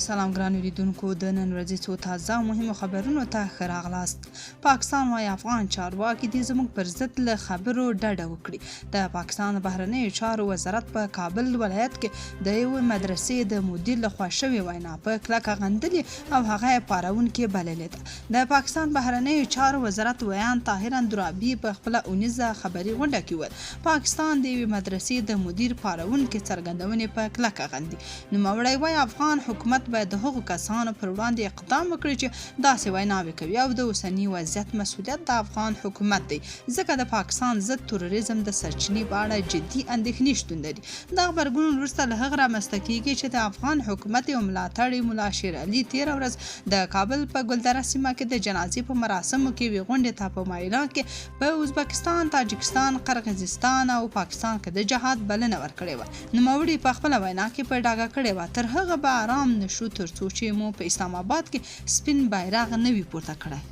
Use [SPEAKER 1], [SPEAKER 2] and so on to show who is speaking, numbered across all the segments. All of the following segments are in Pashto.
[SPEAKER 1] سلام ګران اوریدونکو د نن ورځې څو تازه مهمو خبرونو ته ښه راغلاست. پاکستان وايي افغان چارواکي دې زموږ پر ضد له خبرو ډډه وکړي. د پاکستان بهرنیو چارو وزارت په کابل ولایت کې د یوې مدرسې د مدیر لخوا شوې وینا په کلکه غندلې او هغه یې پارونکې بللې ده. د پاکستان بهرنیو چارو وزارت ویان طاهر اندرابي په خپله اونیزه خبري غونډه کې وویل پاکستان د یوې مدرسې د مدیر پارونکې څرګندونې په کلکه غندي. نوموړی وايي افغان حکومت باید د هغو کسانو پر وړاندې اقدام وکړي چې داسې ویناوې کوي او د اوسني وضعیت مسؤلیت د افغان حکومت دی ځکه د پاکستان ضد تروریزم د سرچینې په اړه جدي اندېښنې شتون لري. دغه غبرګون وروسته له هغه رامنځته کیږي چې د افغان حکومت یو ملاتړی ملا شیر علي تېره ورځ د کابل په ګلدره سیمه کې د جنازې په مراسمو کې یوې غونډې ته په مایلان کې په ازبکستان، تاجکستان، قرغیزستان او پاکستان کې د جهاد بلنه ورکړې وه. نوموړي په خپله وینا کې په ډاګه کړې وه تر هغه به آرام نشو تر څو چې مو په اسلام آباد کې سپین بیرغ نه وي پورته کړی.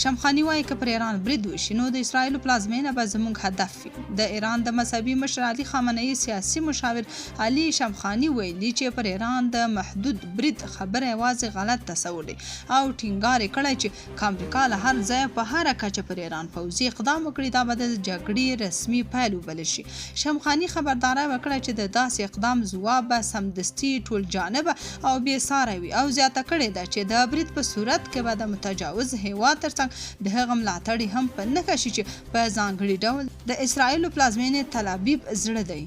[SPEAKER 1] شمخاني وایي که پر ایران برید وشي نو د اسرائیلو پلازمینه به زموږ هدف وي. د ایران د مذهبي مشر علي خامنه‌ای سیاسي مشاور علي شمخاني ویلي چې پر ایران د محدود برید خبره یوازې غلط تصور دی او ټینګار یې کړی چې که امریکا له هر ځایه په هره کچه پر ایران پوځي اقدام وکړي دا به د جګړې رسمي پیل وبلل شي. شمخاني خبرداری ورکړه چې د داسې اقدام ځواب به سمدستي ټول جانبه او بې ساری وي او زیاته کړې ده چې د برید په صورت کې به د متجاوز هیواد ترڅنګ د هغه ملاتړي هم په نښه شي چې په ځانګړي ډول د اسرائیلو پلازمینې تل ابیب زړه دی.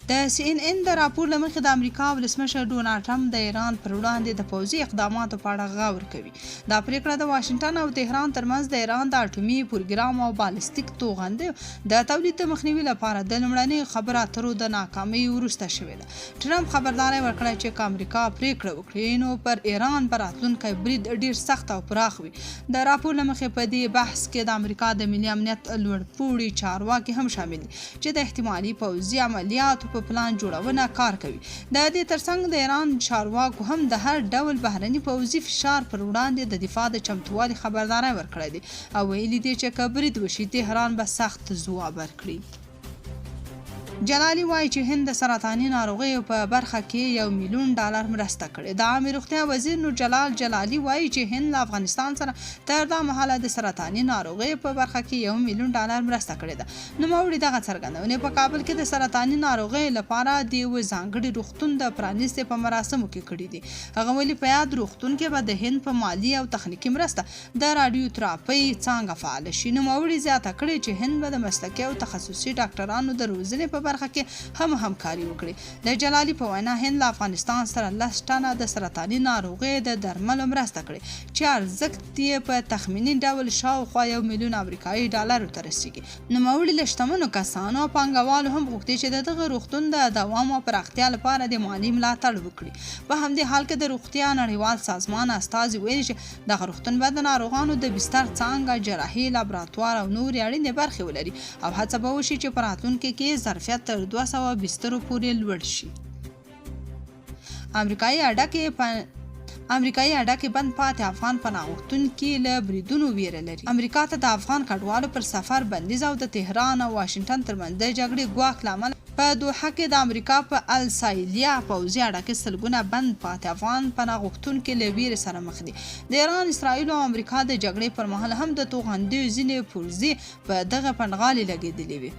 [SPEAKER 1] د CNN د راپور له مخې د امریکا ولسمشر ډونالډ ټرمپ د ایران پر وړاندې د پوځي اقداماتو په اړه غور کوي. دا پریکړه د واشنګټن او تهران ترمنځ د ایران د اټومي پروګرام او بالستیک توغندیو د تولید د مخنیوي لپاره د لومړنیو خبرو اترو د ناکامۍ وروسته شوې ده. ټرمپ خبرداری ورکړی چې که امریکا پریکړه وکړي نو پر ایران به راتلونکی برید ډیر سخت او پراخ وي. د راپور له مخې په دې بحث کې د امریکا د ملي امنیت لوړپوړي چارواکي هم شامل دي چې د احتمالي پوځي عملیاتو په پلان جوړونه کار کوي. د دې ترڅنګ د ایران چارواکو هم د هر ډول بهرني پوځي فشار پر وړاندې د دفاع د چمتووالي خبرداری ورکړی دی او ویلي دي چې که برید وشي تهران به سخت ځواب ورکړي. جلالي وایي چې هند د سرطاني ناروغیو په برخه کې $1 میلیون مرسته کړې. د عامه روغتیا وزیر نور جلال جلالي وایي چې هند له افغانستان سره تر دا مهاله د سرطاني ناروغیو په برخه کې $1 میلیون مرسته کړې ده. نوموړي دغه څرګندونې په کابل کې د سرطاني ناروغیو لپاره د یوه ځانګړي روغتون د پرانیستې په مراسمو کې کړي دي. هغه ویلي په یاد روغتون کې به د هند په مالي او تخنیکي مرسته د راډیوتراپۍ څانګه فعاله شي. نوموړي زیاته کړې چې هند به د مسلکي او تخصصي ډاکټرانو د روزنې په برخه کې هم همکاري وکړي. د جلالي په وینا هند له افغانستان سره 10 ټنه د سرطاني ناروغیو د درملو مرسته کړې چې ارزښت یې په تخمیني ډول شاوخوا $1 میلیون امریکایي ته رسیږي. نوموړي له شتمنو کسانو او پانګوالو هم غوښتي چې دغه روغتون د دوام او پراختیا لپاره د مالي ملاتړ وکړي. په همدې حال کې د روغتیا نړیوال سازمان استازي ویلي چې دغه روغتون به د ناروغانو د بستر څانګه، جراحي، لابراتوار او نورې اړینې برخې ولري او هڅه به وشي چې په راتلونکي کې ظرفیت تر 200 بسترو پورې لوړ شي. امریکایي اډکې بند پاتې افغان پناه غوښتونکي له بریدونو ویره لري. امریکا ته د افغان کډوالو پر سفر بندیز او د تهران او واشنګټن ترمنځ د جګړې ګواښ له امله په دوحه کې د امریکا په السایلیا پوځي اډکې سلګونه بند پاتې افغان پناه غوښتونکي له ویرې سره مخ دي. د ایران، اسرائیل او امریکا د جګړې پر مهال هم د توغندیو ځینې پرزې په دغه پنډغالي لګېدلې وي.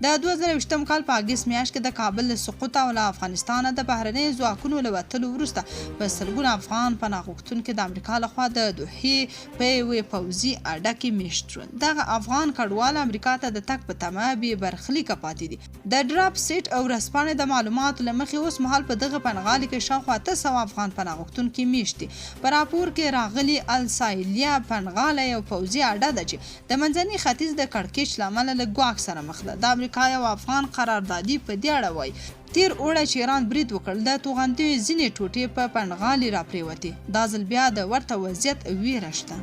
[SPEAKER 1] د 2020 کال په اګست میاشت کې د کابل له سقوط او له افغانستانه د بهرنیو ځواکونو له وتلو وروسته په سلګونه افغان پناه غوښتونکي د امریکا لخوا د دوحې په یوې پوځي اډه کې میشت شول. دغه افغان کډوال امریکا ته د تګ په تمه بې برخلیکه پاتې دي. د ډراپ سیټ او ورځپاڼې د معلوماتو له مخې اوس مهال په دغه پنډغالي کې شاوخوا 800 افغان پناه غوښتونکي میشت دي. په راپور کې راغلي السایلیا پنډغالی یو پوځي اډه ده چې د منځني ختیځ د کړکېچ له امله له ګواښ سره مخ ده. د امریکا او افغان قراردادي په دې اړه وایي تیر اوړی چې ایران برید وکړ د توغندیو ځینې ټوټې په پنډغالي راپرېوتې. دا ځل بیا د ورته وضعیت ویره شته.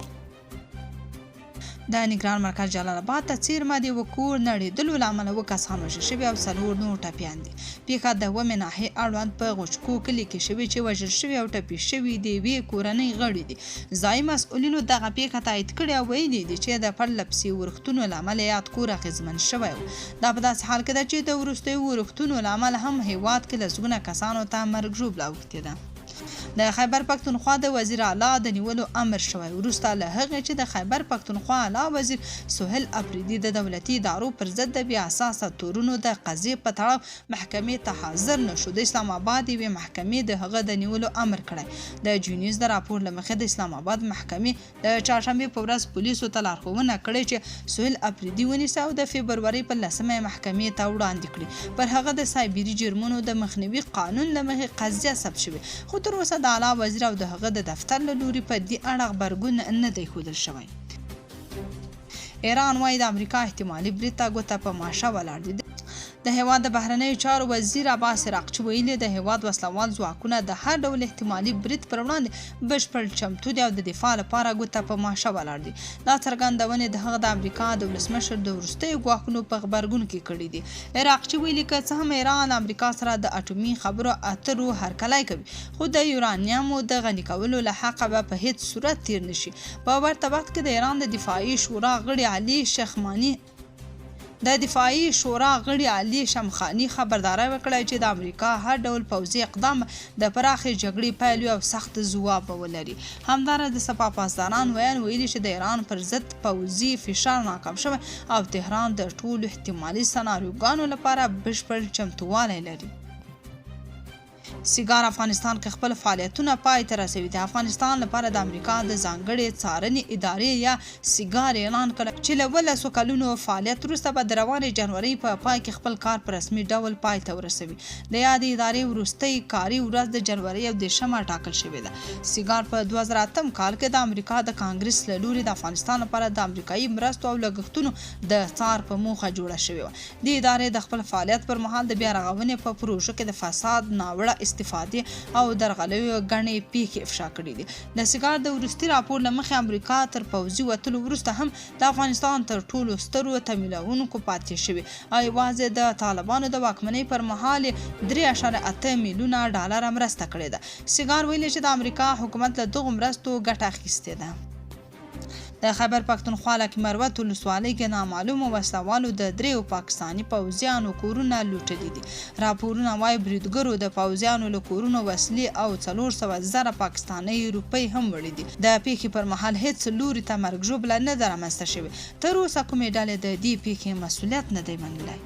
[SPEAKER 1] د نگران مرکز جلال آباد ته څیرمه د یوه کور نړېدلو له امله 7 کسان وژل شوي او 4 نور ټپیان دي. پیښه د 7 ناحیې اړوند په غوچکو کلي کې شوې چې وژل شوي او ټپي شوي د یوې کورنۍ غړي دي. ځایي مسؤلینو دغه پیښه تایید کړې او ویلي دي چې د پرله پسې ورښتونو له امله یاد کور اغېزمن شوی و. دا په داسې حال کې ده چې د وروستیو ورښتونو له امله هم هیواد کې لسګونه کسانو ته مرګ ژوبله اوښتې ده. د خیبر پښتونخوا د وزیر اعلی د نیولو امر شوی وروسته له هغې چې د خیبر پښتونخوا اعلی وزیر سهیل اپریدي د دولتي ادارو پر ضد د بې اساسه تورونو د قضیې په تړاو محکمې ته حاضر نه شو. د اسلام آباد یوې محکمې د هغه د نیولو امر کړی. د جونیوز د راپور له مخې د اسلام آباد محکمې د چهارشنبې په ورځ پولیسو ته لارښوونه کړې چې سهیل اپریدي ونیسي او د فبرورۍ په 10مه محکمې ته وړاندې کړي. پر هغه د سایبري جرمونو د مخنیوي قانون له مخې قضیه ثبت شوې، خو تر اوسه د اعلی وزیر او د هغه د دفتر له لوري په دې اړه غبرګون نه دی ښودل شوی. ایران وايي د امریکا احتمالي برید ته ګوته په ماشه ولاړ دي. د هیواد د بهرنیو چارو وزیر عباس عراقچي ویلي د هیواد وسلوال ځواکونه د هر ډول احتمالي برید پر وړاندې بشپړ چمتو دي او د دفاع لپاره ګوته په ماشه ولاړ دي. دا څرګندونې د هغه د امریکا د ولسمشر د وروستیو ګواښونو په غبرګون کې کړي دي. عراقچي ویلي که څه هم ایران امریکا سره د اټومي خبرو اترو هرکلی کوي، خو د یورانیمو د غني کولو له حقه به په هیڅ صورت تیر نشي. په ورته وخت کې د ایران د دفاعي شورا غړي علي شمخاني خبرداری ورکړی چې د امریکا هر ډول پوځي اقدام د پراخې جګړې پیل او سخت ځواب ولري. همداراز د سپاه پاسداران ویلي چې د ایران پر ضد پوځي فشار ناکام شوی او تهران د ټولو احتمالي سناریوګانو لپاره بشپړ چمتووالی لري. سیګار افغانستان کې خپل فعالیتونه پای ته رسوي. د افغانستان لپاره د امریکا د ځانګړې څارنې ادارې یا سیګار اعلان کړ چې له 12 کلونو فعالیت وروسته به د روانې جنوري په پای کې خپل کار په رسمي ډول پای ته ورسوي. د یادې ادارې وروستۍ کاري ورځ د جنوري 10 ټاکل شوې ده. سیګار په 2008 کال کې د امریکا د کانګرس له لوري د افغانستان لپاره د امریکایي مرستو او لګښتونو د څار په موخه جوړه شوې وه. د ادارې د خپل فعالیت پر مهال د بیا رغونې په پروژه کې د فساد، ناوړه استفادې او درغلیو غنې پیښې افشا کړې دي. د سیګار د وروستي راپور له مخې امریکا تر پوځي وتلو وروسته هم د افغانستان تر ټولو سترو تمویلونکو پاتې شوي او یوازې د طالبانو د واکمنۍ پر مهال 3.8 میلیونه ډالر مرسته کړې ده. سیګار ویلي چې د امریکا حکومت له دغو مرستو ګټه اخیستې ده. د خیبر پښتونخوا له مروت ولسوالۍ کې نامعلومو وسلوالو د 3 پاکستاني پوځیانو کورونه لوټلي دي. راپورونه وايي بریدګرو د پوځیانو له کورونو وسلې او 400,000 پاکستاني روپۍ هم وړي دي. د پیښې پر مهال هیڅ لوري ته مرګ ژوبله نه ده رامنځته شوې. تر اوسه کومې ډلې د دې پیښې مسؤلیت نه دی منلی.